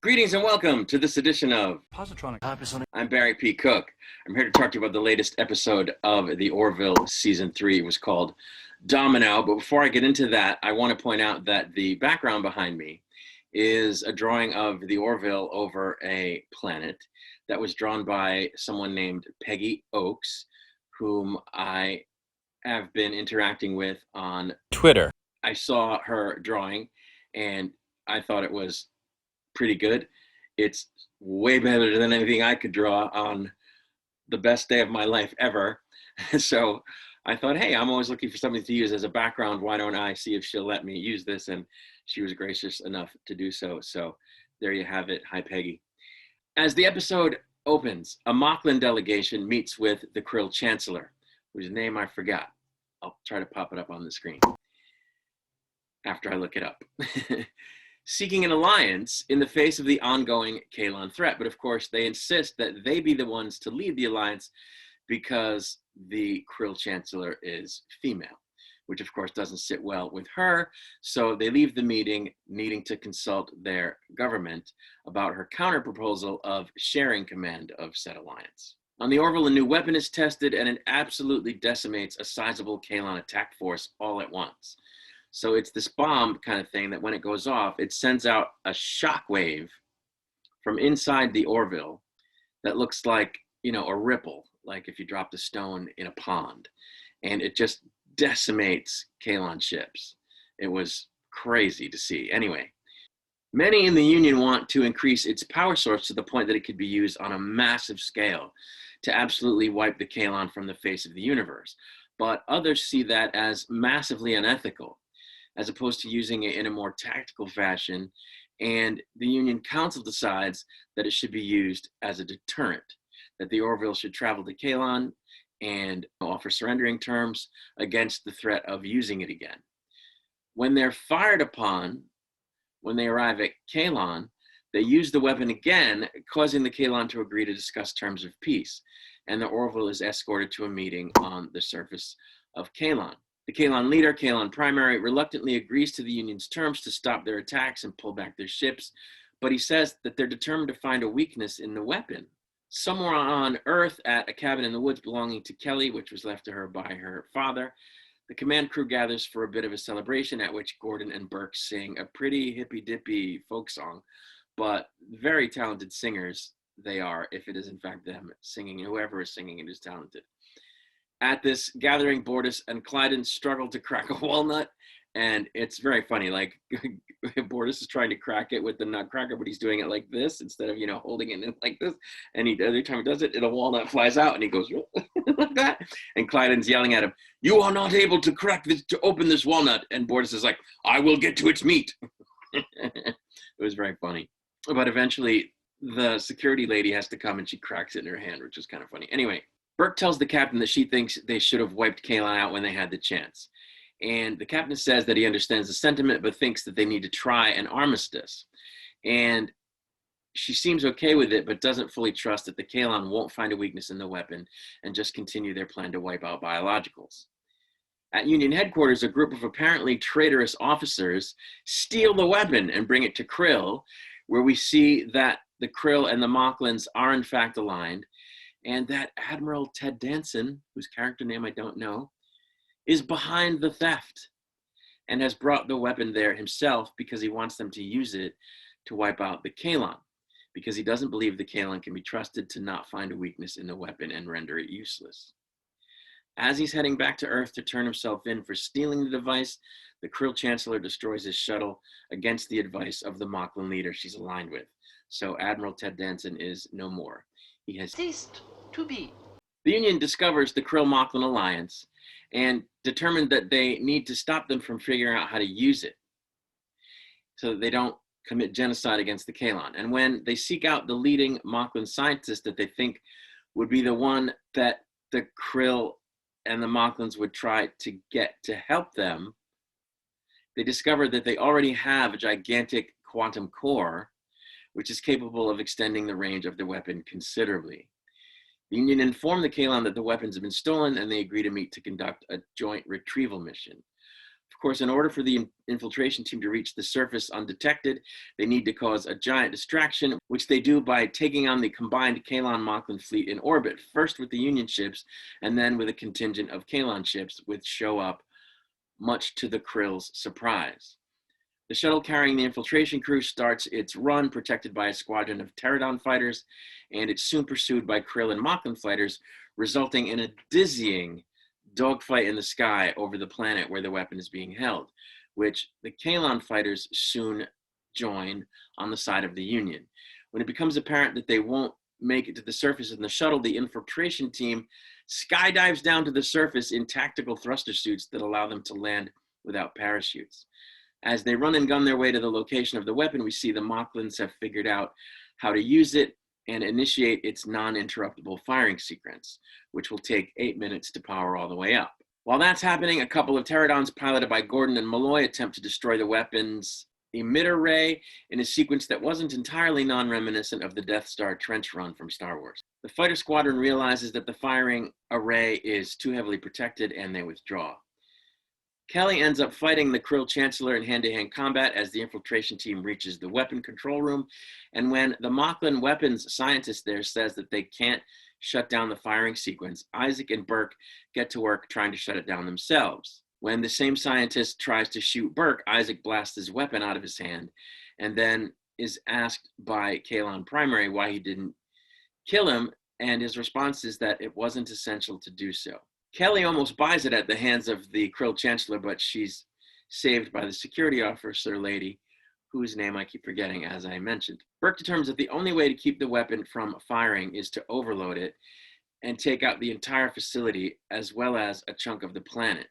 Greetings and welcome to this edition of Positronic. I'm Barry P. Cook. I'm here to talk to you about the latest episode of the Orville Season 3. It was called Domino. But before I get into that, I want to point out that the background behind me is a drawing of the Orville over a planet that was drawn by someone named Peggy Oakes, whom I have been interacting with on Twitter. I saw her drawing and I thought it was pretty good. It's way better than anything I could draw on the best day of my life ever. So I thought, hey, I'm always looking for something to use as a background. Why don't I see if she'll let me use this? And she was gracious enough to do so. So there you have it. Hi, Peggy. As the episode opens, a Moclan delegation meets with the KRILL Chancellor, whose name I forgot. I'll try to pop it up on the screen after I look it up. Seeking an alliance in the face of the ongoing KAYLON threat. But of course, they insist that they be the ones to lead the alliance because the KRILL Chancellor is female, which of course doesn't sit well with her. So they leave the meeting needing to consult their government about her counter-proposal of sharing command of said alliance. On the Orville, a new weapon is tested and it absolutely decimates a sizable KAYLON attack force all at once. So it's this bomb kind of thing that when it goes off, it sends out a shockwave from inside the Orville that looks like, a ripple, like if you dropped a stone in a pond. And it just decimates KAYLON ships. It was crazy to see. Anyway, many in the Union want to increase its power source to the point that it could be used on a massive scale to absolutely wipe the KAYLON from the face of the universe. But others see that as massively unethical, as opposed to using it in a more tactical fashion. And the Union Council decides that it should be used as a deterrent, that the Orville should travel to KAYLON and offer surrendering terms against the threat of using it again. When they're fired upon, when they arrive at KAYLON, they use the weapon again, causing the KAYLON to agree to discuss terms of peace. And the Orville is escorted to a meeting on the surface of KAYLON. The KAYLON leader, KAYLON Primary, reluctantly agrees to the Union's terms to stop their attacks and pull back their ships, but he says that they're determined to find a weakness in the weapon. Somewhere on Earth, at a cabin in the woods belonging to Kelly, which was left to her by her father, the command crew gathers for a bit of a celebration at which Gordon and Burke sing a pretty hippy-dippy folk song, but very talented singers they are, if it is in fact them singing. Whoever is singing it is talented. At this gathering, Bortus and KAYLON struggle to crack a walnut, and it's very funny. Like, Bortus is trying to crack it with the nutcracker, but he's doing it like this instead of, holding it in like this. And every time he does it, a walnut flies out, and he goes like that. And KAYLON's yelling at him, "You are not able to to open this walnut." And Bortus is like, "I will get to its meat." It was very funny. But eventually, the security lady has to come, and she cracks it in her hand, which is kind of funny. Anyway, Burke tells the captain that she thinks they should have wiped KAYLON out when they had the chance. And the captain says that he understands the sentiment, but thinks that they need to try an armistice. And she seems okay with it, but doesn't fully trust that the KAYLON won't find a weakness in the weapon and just continue their plan to wipe out biologicals. At Union headquarters, a group of apparently traitorous officers steal the weapon and bring it to KRILL, where we see that the KRILL and the Moclans are in fact aligned, and that Admiral Ted Danson, whose character name I don't know, is behind the theft and has brought the weapon there himself because he wants them to use it to wipe out the KAYLON, because he doesn't believe the KAYLON can be trusted to not find a weakness in the weapon and render it useless. As he's heading back to Earth to turn himself in for stealing the device, the KRILL Chancellor destroys his shuttle against the advice of the Moclan leader she's aligned with. So Admiral Ted Danson is no more. He has ceased to be. The Union discovers the KRILL-Moclan alliance and determined that they need to stop them from figuring out how to use it so that they don't commit genocide against the KAYLON. And when they seek out the leading Moclan scientist that they think would be the one that the KRILL and the Moclans would try to get to help them, they discover that they already have a gigantic quantum core, which is capable of extending the range of the weapon considerably. The Union informed the KAYLON that the weapons have been stolen, and they agree to meet to conduct a joint retrieval mission. Of course, in order for the infiltration team to reach the surface undetected, they need to cause a giant distraction, which they do by taking on the combined KAYLON-Moclan fleet in orbit, first with the Union ships, and then with a contingent of KAYLON ships, which show up much to the KRILL's surprise. The shuttle carrying the infiltration crew starts its run, protected by a squadron of pterodon fighters, and it's soon pursued by KRILL and Moclan fighters, resulting in a dizzying dogfight in the sky over the planet where the weapon is being held, which the KAYLON fighters soon join on the side of the Union. When it becomes apparent that they won't make it to the surface in the shuttle, the infiltration team skydives down to the surface in tactical thruster suits that allow them to land without parachutes. As they run and gun their way to the location of the weapon, we see the Moclans have figured out how to use it and initiate its non-interruptible firing sequence, which will take 8 minutes to power all the way up. While that's happening, a couple of pterodons piloted by Gordon and Malloy attempt to destroy the weapon's emitter ray in a sequence that wasn't entirely non-reminiscent of the Death Star trench run from Star Wars. The fighter squadron realizes that the firing array is too heavily protected and they withdraw. Kelly ends up fighting the KRILL Chancellor in hand-to-hand combat as the infiltration team reaches the weapon control room, and when the Moclan weapons scientist there says that they can't shut down the firing sequence, Isaac and Burke get to work trying to shut it down themselves. When the same scientist tries to shoot Burke, Isaac blasts his weapon out of his hand, and then is asked by KAYLON Primary why he didn't kill him, and his response is that it wasn't essential to do so. Kelly almost buys it at the hands of the KRILL Chancellor, but she's saved by the security officer lady, whose name I keep forgetting, as I mentioned. Burke determines that the only way to keep the weapon from firing is to overload it and take out the entire facility as well as a chunk of the planet,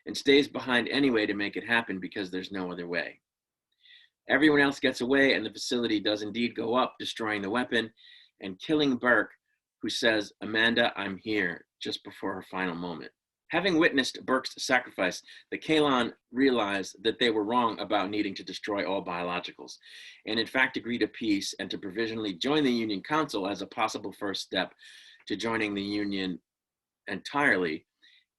and stays behind anyway to make it happen because there's no other way. Everyone else gets away, and the facility does indeed go up, destroying the weapon and killing Burke, who says, "Amanda, I'm here," just before her final moment. Having witnessed Burke's sacrifice, the KAYLON realized that they were wrong about needing to destroy all biologicals, and in fact agreed to peace and to provisionally join the Union Council as a possible first step to joining the Union entirely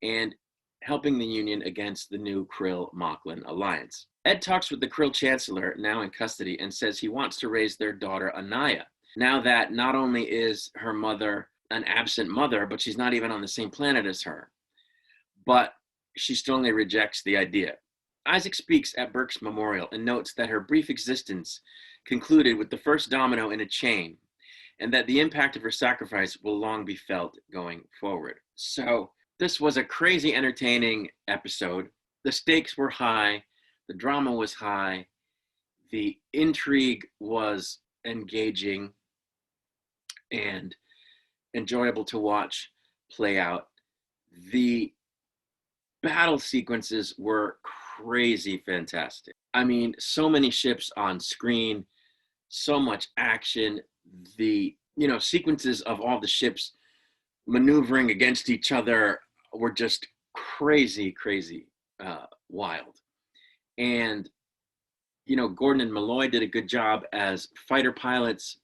and helping the Union against the new KRILL-Moclan alliance. Ed talks with the KRILL Chancellor, now in custody, and says he wants to raise their daughter Anaya, now that not only is her mother an absent mother, but she's not even on the same planet as her. But she strongly rejects the idea. Isaac speaks at Burke's memorial and notes that her brief existence concluded with the first domino in a chain, and that the impact of her sacrifice will long be felt going forward. So this was a crazy entertaining episode. The stakes were high, the drama was high, the intrigue was engaging and enjoyable to watch play out. The battle sequences were crazy fantastic. I mean, so many ships on screen, so much action. The, sequences of all the ships maneuvering against each other were just crazy, wild. And, Gordon and Malloy did a good job as fighter pilots.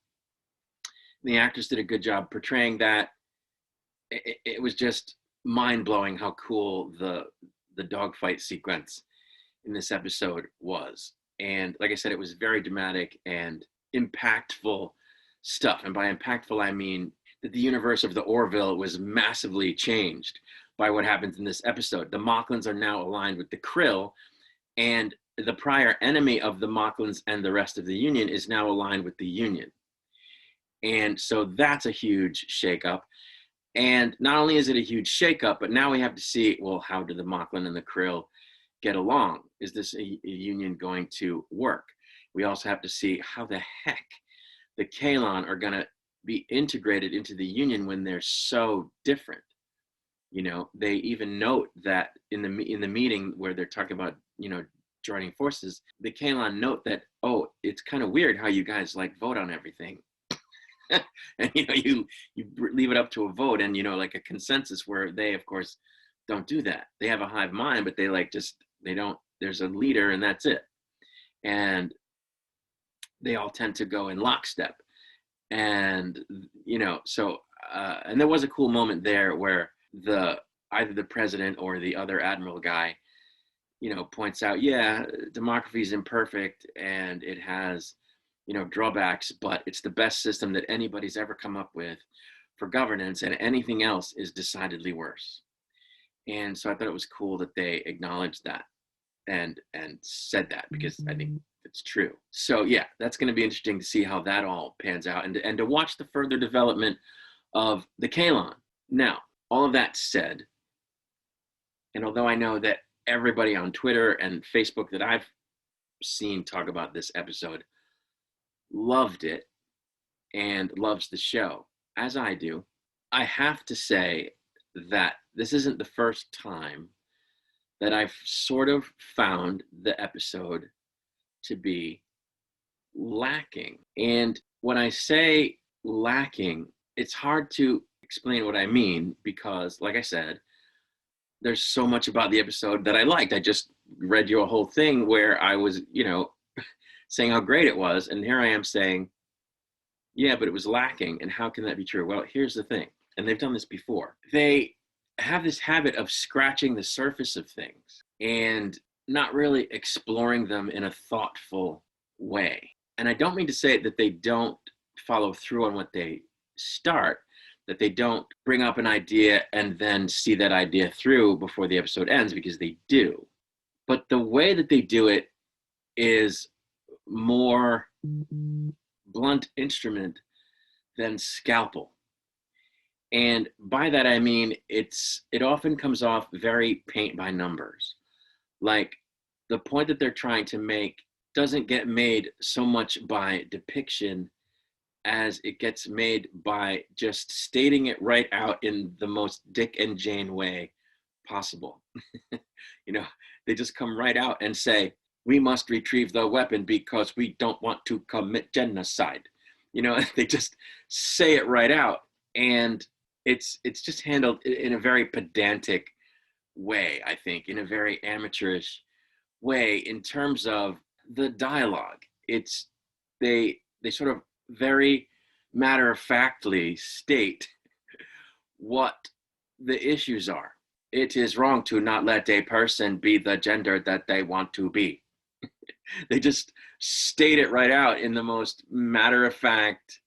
The actors did a good job portraying that. It was just mind-blowing how cool the dogfight sequence in this episode was. And like I said, it was very dramatic and impactful stuff. And by impactful, I mean that the universe of the Orville was massively changed by what happens in this episode. The Moclans are now aligned with the KRILL, and the prior enemy of the Moclans and the rest of the Union is now aligned with the Union. And so that's a huge shakeup. And not only is it a huge shakeup, but now we have to see, well, how do the Moclan and the KRILL get along? Is this a union going to work? We also have to see how the heck the KAYLON are going to be integrated into the Union when they're so different. They even note that in the meeting where they're talking about, joining forces, the KAYLON note that, oh, it's kind of weird how you guys vote on everything. And you leave it up to a vote and like a consensus, where they of course don't do that. They have a hive mind, but they they don't, there's a leader and that's it. And they all tend to go in lockstep. And so and there was a cool moment there where either the president or the other admiral guy points out, yeah, democracy is imperfect and it has, drawbacks, but it's the best system that anybody's ever come up with for governance, and anything else is decidedly worse. And so I thought it was cool that they acknowledged that and said that, because I think it's true. So yeah, that's going to be interesting to see how that all pans out, and to watch the further development of the KAYLON. Now, all of that said, and although I know that everybody on Twitter and Facebook that I've seen talk about this episode loved it and loves the show, as I do, I have to say that this isn't the first time that I've sort of found the episode to be lacking. And when I say lacking, it's hard to explain what I mean, because, like I said, there's so much about the episode that I liked. I just read you a whole thing where I was, saying how great it was. And here I am saying, yeah, but it was lacking. And how can that be true? Well, here's the thing. And they've done this before. They have this habit of scratching the surface of things and not really exploring them in a thoughtful way. And I don't mean to say that they don't follow through on what they start, that they don't bring up an idea and then see that idea through before the episode ends, because they do. But the way that they do it is more blunt instrument than scalpel. And by that, I mean, it often comes off very paint by numbers. Like, the point that they're trying to make doesn't get made so much by depiction as it gets made by just stating it right out in the most Dick and Jane way possible. They just come right out and say, we must retrieve the weapon because we don't want to commit genocide. They just say it right out. And it's just handled in a very pedantic way, I think, in a very amateurish way in terms of the dialogue. They sort of very matter-of-factly state what the issues are. It is wrong to not let a person be the gender that they want to be. They just state it right out in the most matter-of-fact,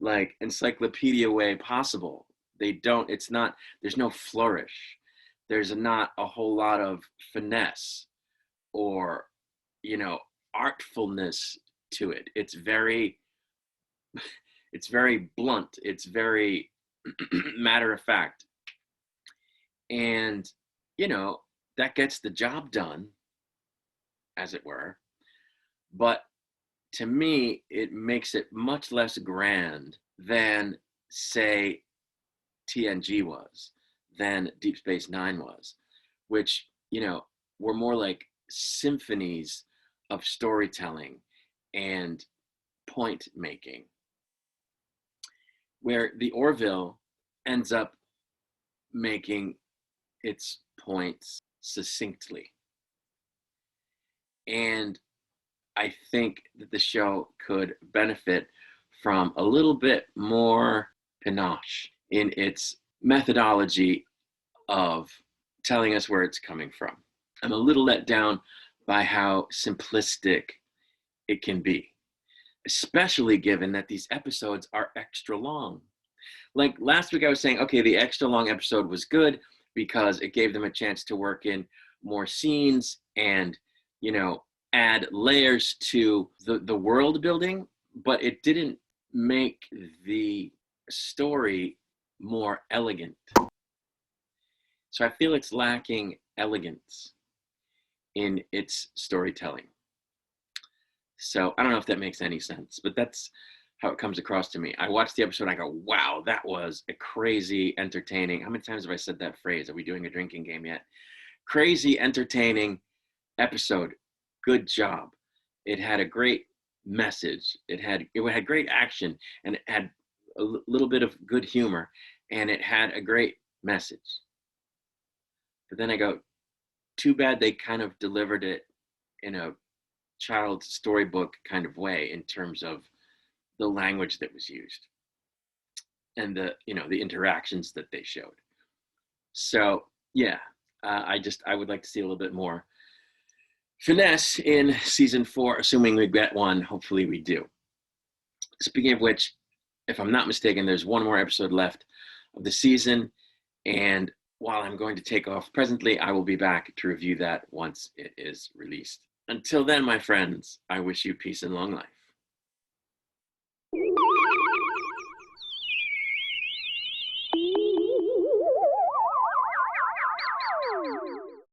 like, encyclopedia way possible. There's no flourish. There's not a whole lot of finesse or, artfulness to it. It's very blunt. It's very matter of fact. And, that gets the job done, as it were. But to me, it makes it much less grand than, say, TNG was, than Deep Space Nine was, which, were more like symphonies of storytelling and point making, where the Orville ends up making its points succinctly. And I think that the show could benefit from a little bit more panache in its methodology of telling us where it's coming from. I'm a little let down by how simplistic it can be, especially given that these episodes are extra long. Like last week I was saying, okay, the extra long episode was good because it gave them a chance to work in more scenes and, add layers to the world building, but it didn't make the story more elegant. So I feel it's lacking elegance in its storytelling. So I don't know if that makes any sense, but that's how it comes across to me. I watched the episode and I go, wow, that was a crazy entertaining. How many times have I said that phrase? Are we doing a drinking game yet? Crazy entertaining episode. Good job. It had a great message. It had great action, and it had a little bit of good humor, and it had a great message. But then I go, too bad they kind of delivered it in a child's storybook kind of way in terms of the language that was used and the interactions that they showed. So yeah, I would like to see a little bit more finesse in season 4, assuming we get one. Hopefully we do. Speaking of which, if I'm not mistaken, there's one more episode left of the season, and while I'm going to take off presently, I will be back to review that once it is released. Until then, my friends, I wish you peace and long life.